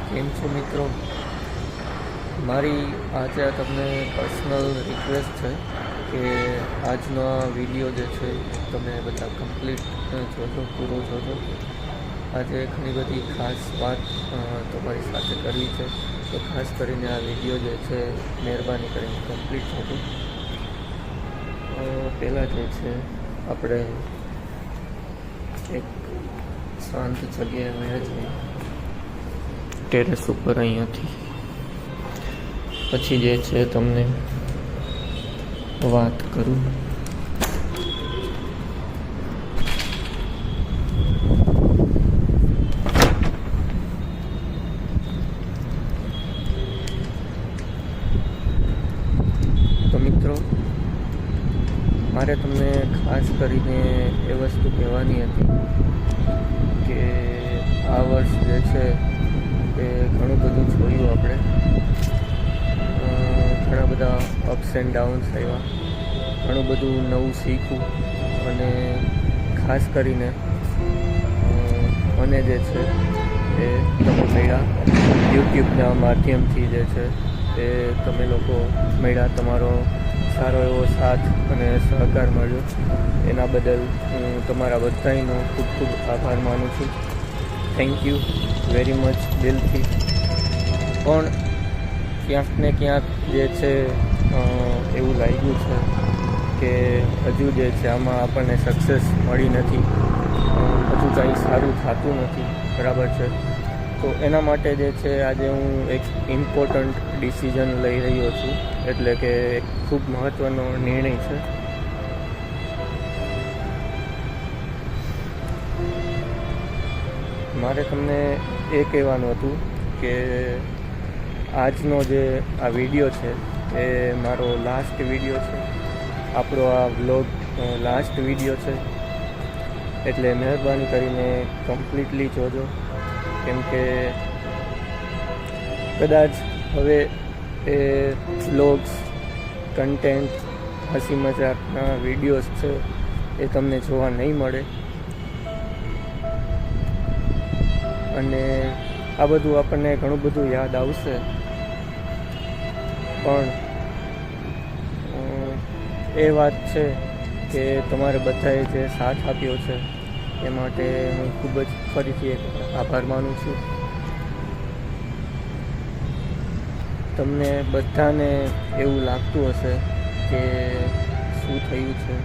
કેમ છો મિત્રો? મારી આજે તમને પર્સનલ રિક્વેસ્ટ છે કે આજનો આ વિડીયો જે છે તમે બધા કમ્પ્લીટ જોજો, પૂરો જોજો. આજે ઘણી બધી ખાસ વાત તમારી સાથે કરવી છે, તો ખાસ કરીને આ વિડીયો જે છે મહેરબાની કરીને કમ્પ્લીટ જોજો. પહેલાં જે છે આપણે એક શાંત જગ્યાએ મળ્યા છીએ ટેરેસ ઉપર અહીંયાથી. પછી જે છે તમને વાત કરું. તો મિત્રો, મારે તમને ખાસ કરીને એ વસ્તુ કહેવાની હતી કે આ વર્ષ જે છે એ ઘણું બધું જોયું આપણે. ઘણા બધા અપ્સ એન્ડ ડાઉન્સ આવ્યા, ઘણું બધું નવું શીખવું, અને ખાસ કરીને મને જે છે એ તમે મળ્યા યુટ્યુબના માધ્યમથી જે છે એ તમે લોકો મળ્યા. તમારો સારો એવો સાથ અને સહકાર મળ્યો, એના બદલ હું તમારા બધાનો ખૂબ ખૂબ આભાર માનું છું. થેન્ક યુ વેરી મચ દિલથી. પણ ક્યાંક ને ક્યાંક જે છે એવું લાગ્યું છે કે હજુ જે છે આમાં આપણને સક્સેસ મળી નથી, હજુ કંઈ સારું થતું નથી, બરાબર છે. તો એના માટે જે છે આજે હું એક ઇમ્પોર્ટન્ટ ડિસિઝન લઈ રહ્યો છું, એટલે કે એક ખૂબ મહત્ત્વનો નિર્ણય છે. મારે તમને એ કહેવાનું હતું કે આજનો જે આ વિડીયો છે એ મારો લાસ્ટ વિડીયો છે, આપણો આ વ્લોગ લાસ્ટ વિડીયો છે. એટલે મહેરબાની કરીને કમ્પ્લીટલી જોજો, કેમ કે કદાચ હવે એ વ્લોગ્સ, કન્ટેન્ટ, હસી મજાકના વિડીયોઝ છે એ તમને જોવા નહીં મળે. અને આ બધું આપણને ઘણું બધું યાદ આવશે, પણ એ વાત છે કે તમારે બધાએ જે સાથ આપ્યો છે એ માટે હું ખૂબ જ ફરીથી એક આભાર માનું છું. તમને બધાને એવું લાગતું હશે કે શું થયું છે.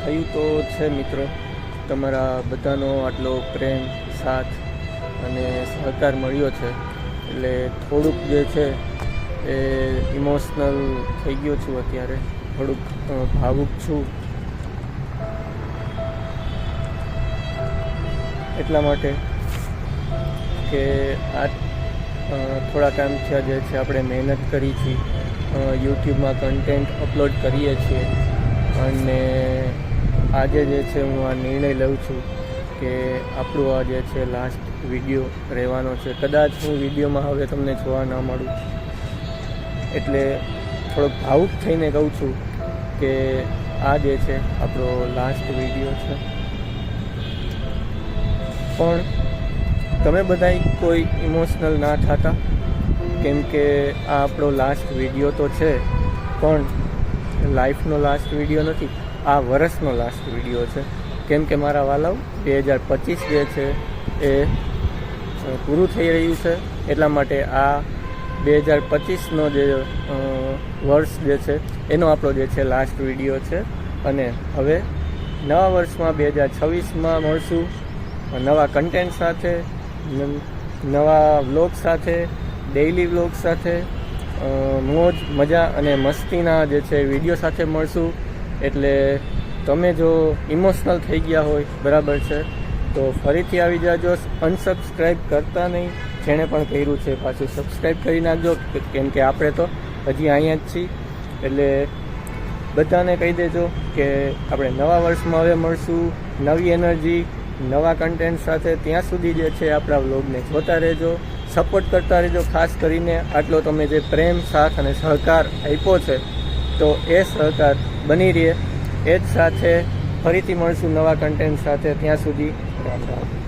થયું તો છે મિત્રો, તમારા બધાનો આટલો પ્રેમ, સાથ અને સહકાર મળ્યો છે, એટલે થોડુંક જે છે એ ઇમોશનલ થઈ ગયો છું અત્યારે, થોડુંક ભાવુક છું. એટલા માટે કે આ થોડા ટાઈમ થયા જે છે આપણે મહેનત કરી છે, યુટ્યુબમાં કન્ટેન્ટ અપલોડ કરીએ છીએ, અને આજે જે છે હું આ નિર્ણય લઉં છું કે આપણું આ જે છે લાસ્ટ વિડીયો રહેવાનો છે. કદાચ હું વિડીયોમાં હવે તમને જોવા ના મળું, એટલે થોડોક ભાવુક થઈને કહું છું કે આ જે છે આપણો લાસ્ટ વિડીયો છે. પણ તમે બધાય કોઈ ઇમોશનલ ના થતા, કેમ કે આ આપણો લાસ્ટ વિડીયો તો છે, પણ લાઈફનો લાસ્ટ વિડીયો નથી, આ વર્ષનો લાસ્ટ વિડીયો છે. કેમ કે મારા વાલાઓ 2025 જે છે એ પૂરું થઈ રહ્યું છે, એટલા માટે આ 2025નો જે વર્ષ જે છે એનો આપણો જે છે લાસ્ટ વિડીયો છે. અને હવે નવા વર્ષમાં 2026માં મળશું નવા કન્ટેન્ટ સાથે, નવા વ્લોગ સાથે, ડેઇલી વ્લોગ સાથે, મોજ મજા અને મસ્તીના જે છે વિડીયો સાથે મળશું. એટલે તમે જો ઇમોશનલ થઈ ગયા હોય, બરાબર છે, તો ફરીથી આવી જાજો. અનસબસ્ક્રાઈબ કરતા નહીં, જેણે પણ કર્યું છે પાછું સબસ્ક્રાઈબ કરી નાખજો, કેમ કે આપણે તો હજી અહીંયા જ છીએ. એટલે બધાને કહી દેજો કે આપણે નવા વર્ષમાં હવે મળશું નવી એનર્જી, નવા કન્ટેન્ટ સાથે. ત્યાં સુધી જે છે આપણા વ્લોગને જોતા રહેજો, સપોર્ટ કરતા રહેજો. ખાસ કરીને આટલો તમે જે પ્રેમ, સાથ અને સહકાર આપ્યો છે, તો એ સહકાર બની રહે. એ જ સાથે ફરીથી મળશું નવા કન્ટેન્ટ સાથે. ત્યાં સુધી રામ રામ.